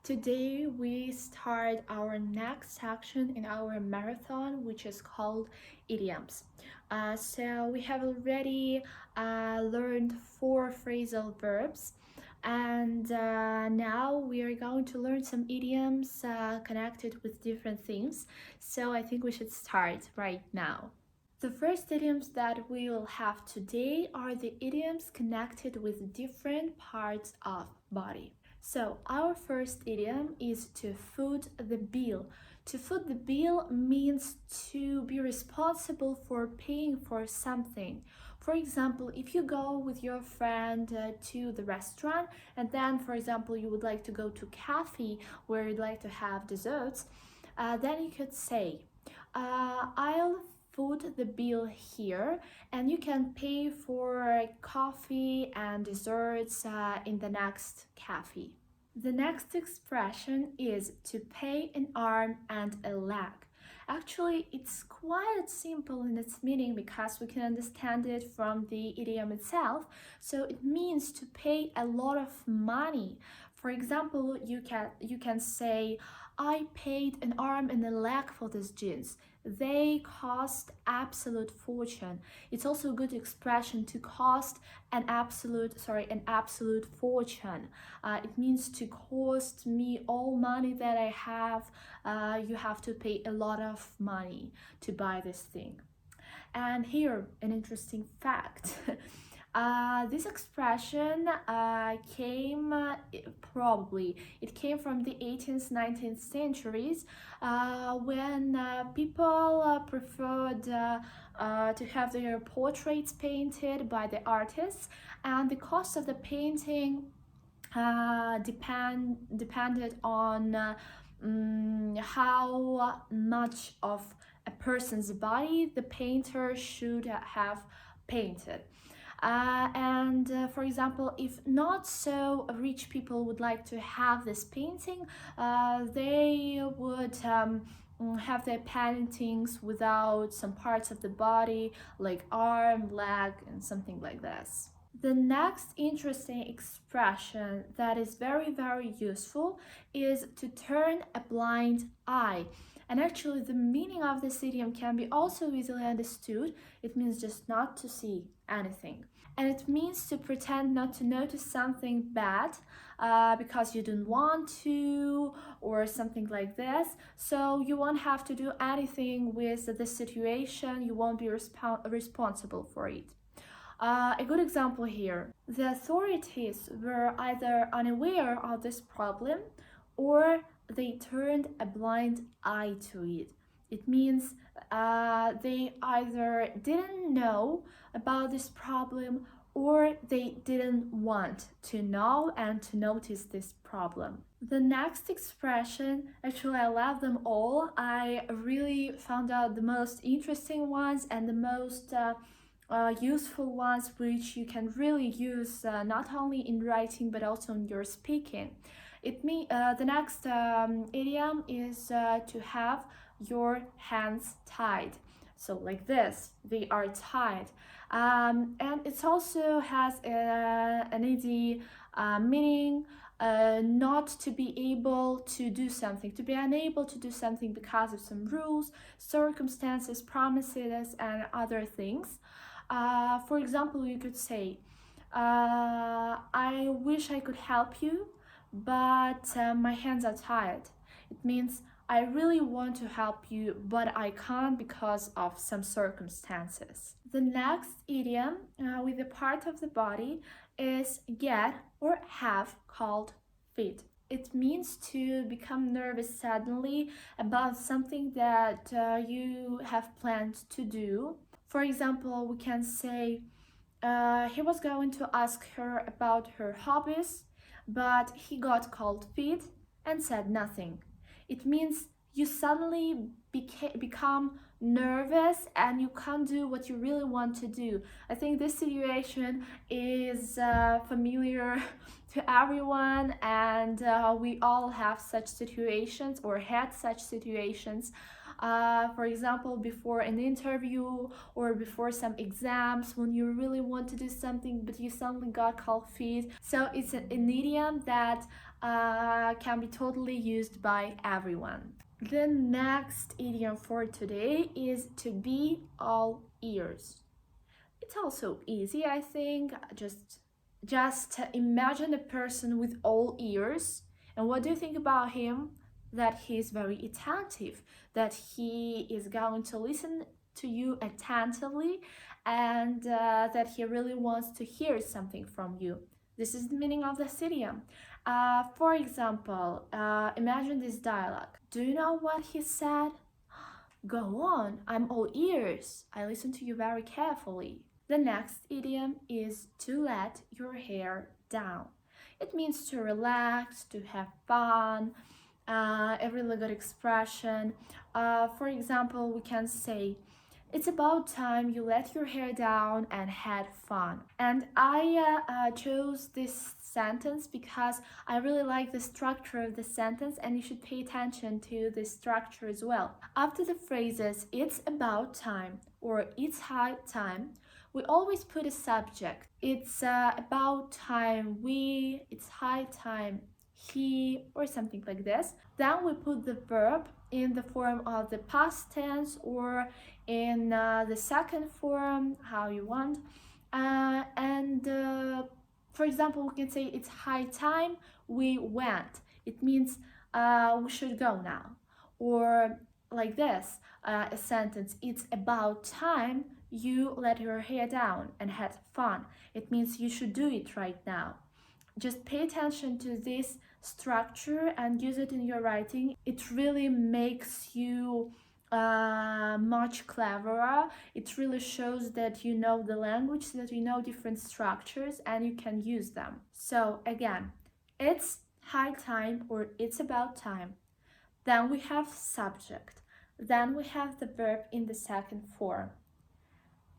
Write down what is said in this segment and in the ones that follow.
Today we start our next section in our marathon, which is called idioms. So we have already learned four phrasal verbs, and now we are going to learn some idioms connected with different things. So I think we should start right now. The first idioms that we will have today are the idioms connected with different parts of body. So our first idiom is to foot the bill. To foot the bill means to be responsible for paying for something. For example, if you go with your friend to the restaurant and then, for example, you would like to go to cafe where you'd like to have desserts, then you could say, I'll foot the bill here and you can pay for coffee and desserts in the next cafe. The next expression is to pay an arm and a leg. Actually, it's quite simple in its meaning because we can understand it from the idiom itself. So it means to pay a lot of money. For example, you can say, I paid an arm and a leg for these jeans. They cost absolute fortune. It's also a good expression to cost an absolute fortune. It means to cost me all money that I have. You have to pay a lot of money to buy this thing. And here, an interesting fact. This expression came from the 18th, 19th centuries when people preferred to have their portraits painted by the artists, and the cost of the painting depended on how much of a person's body the painter should have painted. For example, if not so rich people would like to have this painting, they would have their paintings without some parts of the body, like arm, leg, and something like this. The next interesting expression that is very, very useful is to turn a blind eye. And actually, the meaning of this idiom can be also easily understood. It means just not to see anything. And it means to pretend not to notice something bad because you don't want to, or something like this. So you won't have to do anything with the situation, you won't be responsible for it. A good example here: the authorities were either unaware of this problem or they turned a blind eye to it. It means they either didn't know about this problem or they didn't want to know and to notice this problem. The next expression, actually I love them all. I really found out the most interesting ones and the most useful ones which you can really use not only in writing but also in your speaking. The next idiom is to have your hands tied. So like this, they are tied. And it also has an easy meaning, not to be able to do something, to be unable to do something because of some rules, circumstances, promises, and other things. For example, you could say, I wish I could help you, but my hands are tied. It means I really want to help you, but I can't because of some circumstances. The next idiom with a part of the body is get or have, called fit. It means to become nervous suddenly about something that you have planned to do. For example, we can say, he was going to ask her about her hobbies, but he got cold feet and said nothing. It means you suddenly become nervous and you can't do what you really want to do. I think this situation is familiar to everyone, and we all have such situations or had such situations. for example, before an interview or before some exams, when you really want to do something but you suddenly got cold feet. So it's an idiom that can be totally used by everyone. The next idiom for today is to be all ears. It's also easy, I think. Just imagine a person with all ears. And what do you think about him? That he's very attentive, that he is going to listen to you attentively, and that he really wants to hear something from you. This is the meaning of this idiom. For example, imagine this dialogue. Do you know what he said? Go on, I'm all ears. I listen to you very carefully. The next idiom is to let your hair down. It means to relax, to have fun, a really good expression. For example, we can say, it's about time you let your hair down and had fun. And I chose this sentence because I really like the structure of the sentence, and you should pay attention to the structure as well. After the phrases, it's about time or it's high time, we always put a subject. It's about time we, it's high time he, or something like this. Then we put the verb in the form of the past tense or in the second form, how you want. For example, we can say it's high time we went. It means we should go now. Or like this, a sentence, it's about time you let your hair down and had fun. It means you should do it right now. Just pay attention to this structure and use it in your writing. It really makes you much cleverer. It really shows that you know the language, that you know different structures and you can use them. So again, it's high time or it's about time. Then we have subject. Then we have the verb in the second form.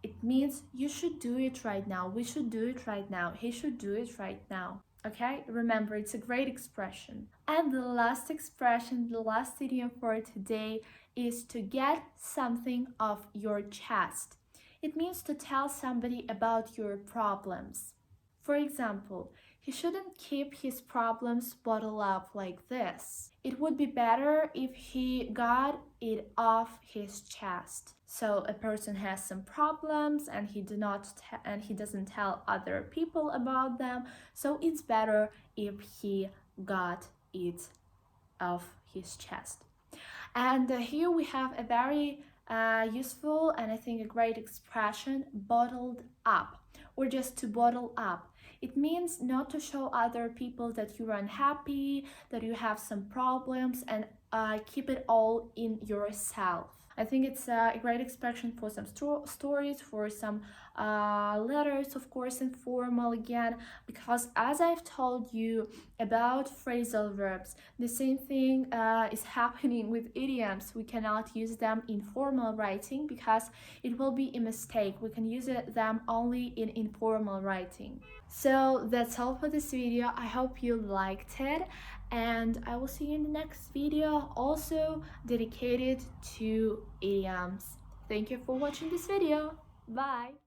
It means you should do it right now. We should do it right now. He should do it right now. Okay? Remember, it's a great expression. And the last expression, the last idiom for today is to get something off your chest. It means to tell somebody about your problems. For example, he shouldn't keep his problems bottled up like this. It would be better if he got it off his chest. So a person has some problems and he doesn't tell other people about them. So it's better if he got it off his chest. And here we have a very useful and I think a great expression, bottled up, or just to bottle up. It means not to show other people that you're unhappy, that you have some problems, and keep it all in yourself. I think it's a great expression for some stories, for some letters, of course, informal again, because as I've told you about phrasal verbs, the same thing is happening with idioms. We cannot use them in formal writing because it will be a mistake. We can use them only in informal writing. So that's all for this video. I hope you liked it, and I will see you in the next video, also dedicated to idioms. Thank you for watching this video. Bye!